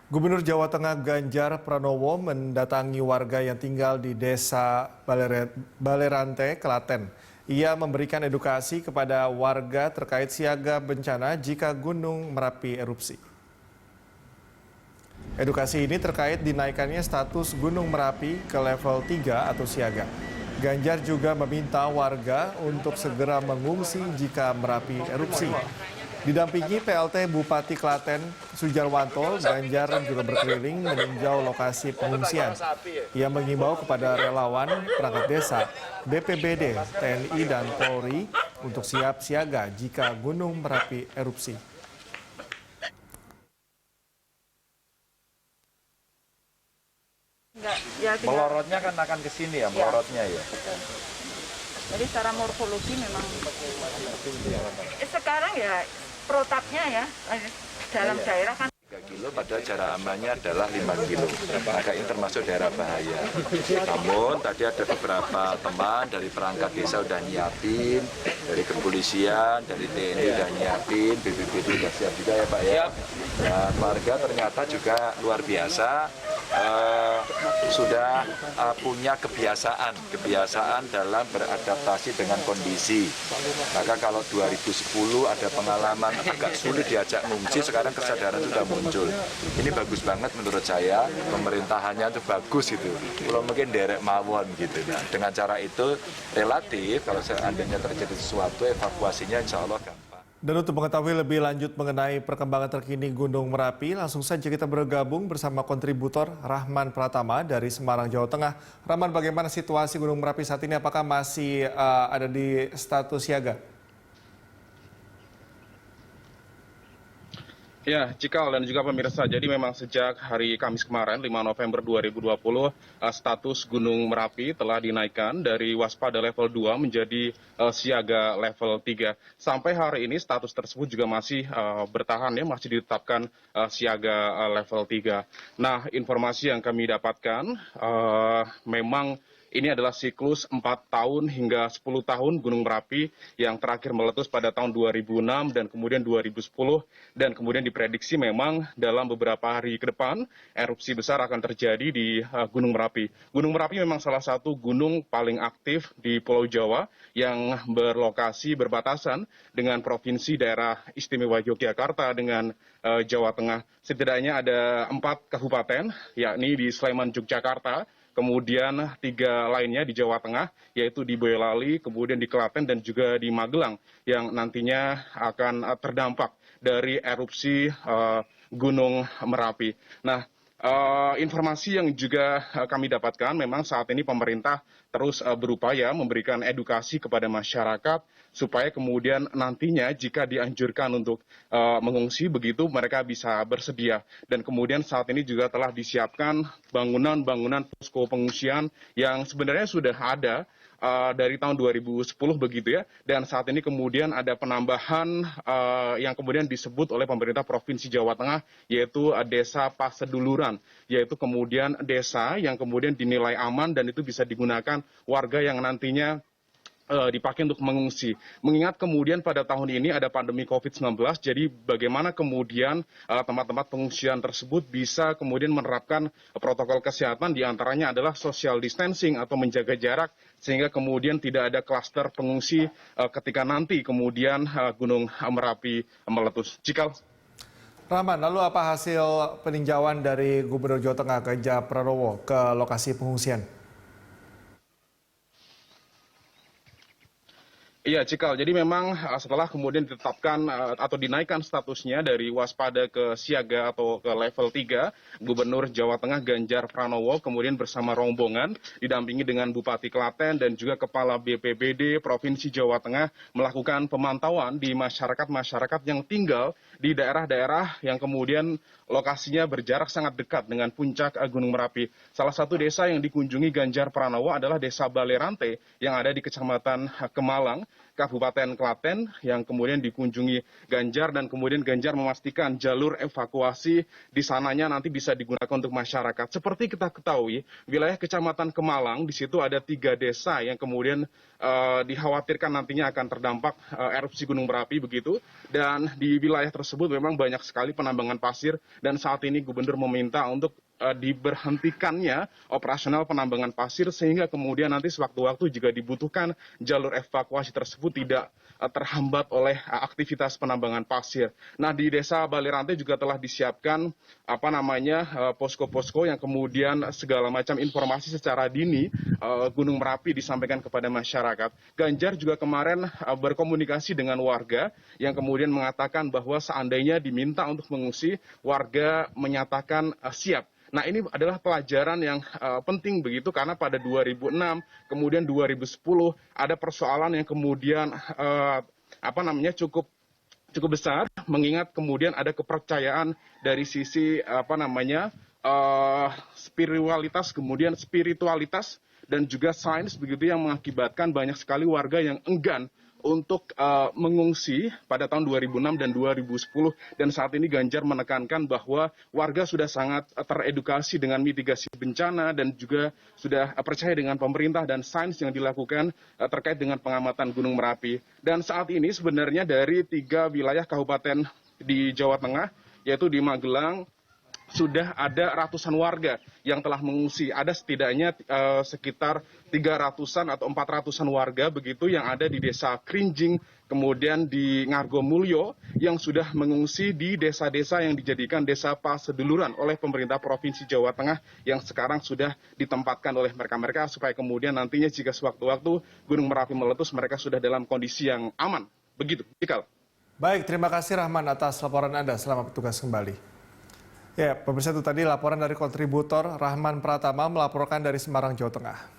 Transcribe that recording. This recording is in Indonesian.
Gubernur Jawa Tengah Ganjar Pranowo mendatangi warga yang tinggal di Desa Balerante, Klaten. Ia memberikan edukasi kepada warga terkait siaga bencana jika Gunung Merapi erupsi. Edukasi ini terkait dinaikannya status Gunung Merapi ke level 3 atau siaga. Ganjar juga meminta warga untuk segera mengungsi jika Merapi erupsi. Didampingi PLT Bupati Klaten Sujarwanto, Ganjar juga berkeliling meninjau lokasi pengungsian. Ia mengimbau kepada relawan, perangkat desa, BPBD, TNI, dan Polri untuk siap siaga jika Gunung Merapi erupsi. Melorotnya kan akan ke sini ya, melorotnya ya. Betul. Jadi secara morfologi memang sekarang ya protapnya ya dalam daerah kan 3 kilo padahal jarak amannya adalah 5 kilo. Maka ini termasuk daerah bahaya. Namun tadi ada beberapa teman dari perangkat desa udah nyiapin, dari kepolisian, dari TNI udah nyiapin, BPBD udah siap juga ya Pak ya. Dan warga ternyata juga luar biasa. Sudah punya kebiasaan dalam beradaptasi dengan kondisi. Maka kalau 2010 ada pengalaman agak sulit diajak ngungsi, sekarang kesadaran sudah muncul. Ini bagus banget menurut saya, pemerintahannya itu bagus gitu. Kalau mungkin derek mawon gitu. Nah, dengan cara itu relatif kalau seandainya terjadi sesuatu evakuasinya insya Allah gampang. Dan untuk mengetahui lebih lanjut mengenai perkembangan terkini Gunung Merapi, langsung saja kita bergabung bersama kontributor Rahman Pratama dari Semarang, Jawa Tengah. Rahman, bagaimana situasi Gunung Merapi saat ini? Apakah masih ada di status siaga? Ya, Cikal dan juga pemirsa, jadi memang sejak hari Kamis kemarin, 5 November 2020, status Gunung Merapi telah dinaikkan dari waspada level 2 menjadi siaga level 3. Sampai hari ini status tersebut juga masih bertahan ya, masih ditetapkan siaga level 3. Nah, informasi yang kami dapatkan memang ini adalah siklus 4 tahun hingga 10 tahun Gunung Merapi yang terakhir meletus pada tahun 2006 dan kemudian 2010 dan kemudian diprediksi memang dalam beberapa hari ke depan erupsi besar akan terjadi di Gunung Merapi. Gunung Merapi memang salah satu gunung paling aktif di Pulau Jawa yang berlokasi berbatasan dengan provinsi daerah istimewa Yogyakarta dengan Jawa Tengah. Setidaknya ada 4 kabupaten yakni di Sleman, Yogyakarta, kemudian 3 lainnya di Jawa Tengah, yaitu di Boyolali, kemudian di Klaten, dan juga di Magelang, yang nantinya akan terdampak dari erupsi Gunung Merapi. Nah, informasi yang juga kami dapatkan, memang saat ini pemerintah terus berupaya memberikan edukasi kepada masyarakat, supaya kemudian nantinya jika dianjurkan untuk mengungsi, begitu mereka bisa bersedia. Dan kemudian saat ini juga telah disiapkan bangunan-bangunan posko pengungsian yang sebenarnya sudah ada dari tahun 2010 begitu ya, dan saat ini kemudian ada penambahan yang kemudian disebut oleh pemerintah Provinsi Jawa Tengah, yaitu Desa Paseduluran, yaitu kemudian desa yang kemudian dinilai aman dan itu bisa digunakan warga yang nantinya dipakai untuk mengungsi. Mengingat kemudian pada tahun ini ada pandemi COVID-19, jadi bagaimana kemudian tempat-tempat pengungsian tersebut bisa kemudian menerapkan protokol kesehatan, diantaranya adalah social distancing atau menjaga jarak, sehingga kemudian tidak ada klaster pengungsi ketika nanti kemudian Gunung Merapi meletus. Cikal. Rahman, lalu apa hasil peninjauan dari Gubernur Jawa Tengah Ganjar Pranowo ke lokasi pengungsian? Iya, Cikal. Jadi memang setelah kemudian ditetapkan atau dinaikkan statusnya dari waspada ke siaga atau ke level 3, Gubernur Jawa Tengah Ganjar Pranowo kemudian bersama rombongan didampingi dengan Bupati Klaten dan juga Kepala BPBD Provinsi Jawa Tengah melakukan pemantauan di masyarakat-masyarakat yang tinggal di daerah-daerah yang kemudian lokasinya berjarak sangat dekat dengan puncak Gunung Merapi. Salah satu desa yang dikunjungi Ganjar Pranowo adalah Desa Balerante yang ada di Kecamatan Kemalang. Kabupaten Klaten yang kemudian dikunjungi Ganjar, dan kemudian Ganjar memastikan jalur evakuasi di sananya nanti bisa digunakan untuk masyarakat. Seperti kita ketahui, wilayah Kecamatan Kemalang di situ ada 3 desa yang kemudian dikhawatirkan nantinya akan terdampak erupsi gunung berapi begitu, dan di wilayah tersebut memang banyak sekali penambangan pasir, dan saat ini gubernur meminta untuk diberhentikannya operasional penambangan pasir sehingga kemudian nanti sewaktu-waktu jika dibutuhkan jalur evakuasi tersebut tidak terhambat oleh aktivitas penambangan pasir. Nah, di Desa Balirante juga telah disiapkan posko-posko yang kemudian segala macam informasi secara dini Gunung Merapi disampaikan kepada masyarakat. Ganjar juga kemarin berkomunikasi dengan warga yang kemudian mengatakan bahwa seandainya diminta untuk mengungsi, warga menyatakan siap. Nah, ini adalah pelajaran yang penting begitu, karena pada 2006 kemudian 2010 ada persoalan yang kemudian cukup besar, mengingat kemudian ada kepercayaan dari sisi spiritualitas dan juga sains begitu, yang mengakibatkan banyak sekali warga yang enggan untuk mengungsi pada tahun 2006 dan 2010, dan saat ini Ganjar menekankan bahwa warga sudah sangat teredukasi dengan mitigasi bencana dan juga sudah percaya dengan pemerintah dan sains yang dilakukan terkait dengan pengamatan Gunung Merapi. Dan saat ini sebenarnya dari 3 wilayah kabupaten di Jawa Tengah, yaitu di Magelang, sudah ada ratusan warga yang telah mengungsi. Ada setidaknya sekitar 300-an atau 400-an warga begitu yang ada di Desa Krinjing, kemudian di Ngargomulyo, yang sudah mengungsi di desa-desa yang dijadikan desa paseduluran oleh pemerintah Provinsi Jawa Tengah, yang sekarang sudah ditempatkan oleh mereka-mereka supaya kemudian nantinya jika sewaktu-waktu Gunung Merapi meletus, mereka sudah dalam kondisi yang aman. Begitu, Ikal. Baik, terima kasih Rahman atas laporan Anda. Selamat bertugas kembali. Ya, pemirsa, itu tadi laporan dari kontributor Rahman Pratama melaporkan dari Semarang, Jawa Tengah.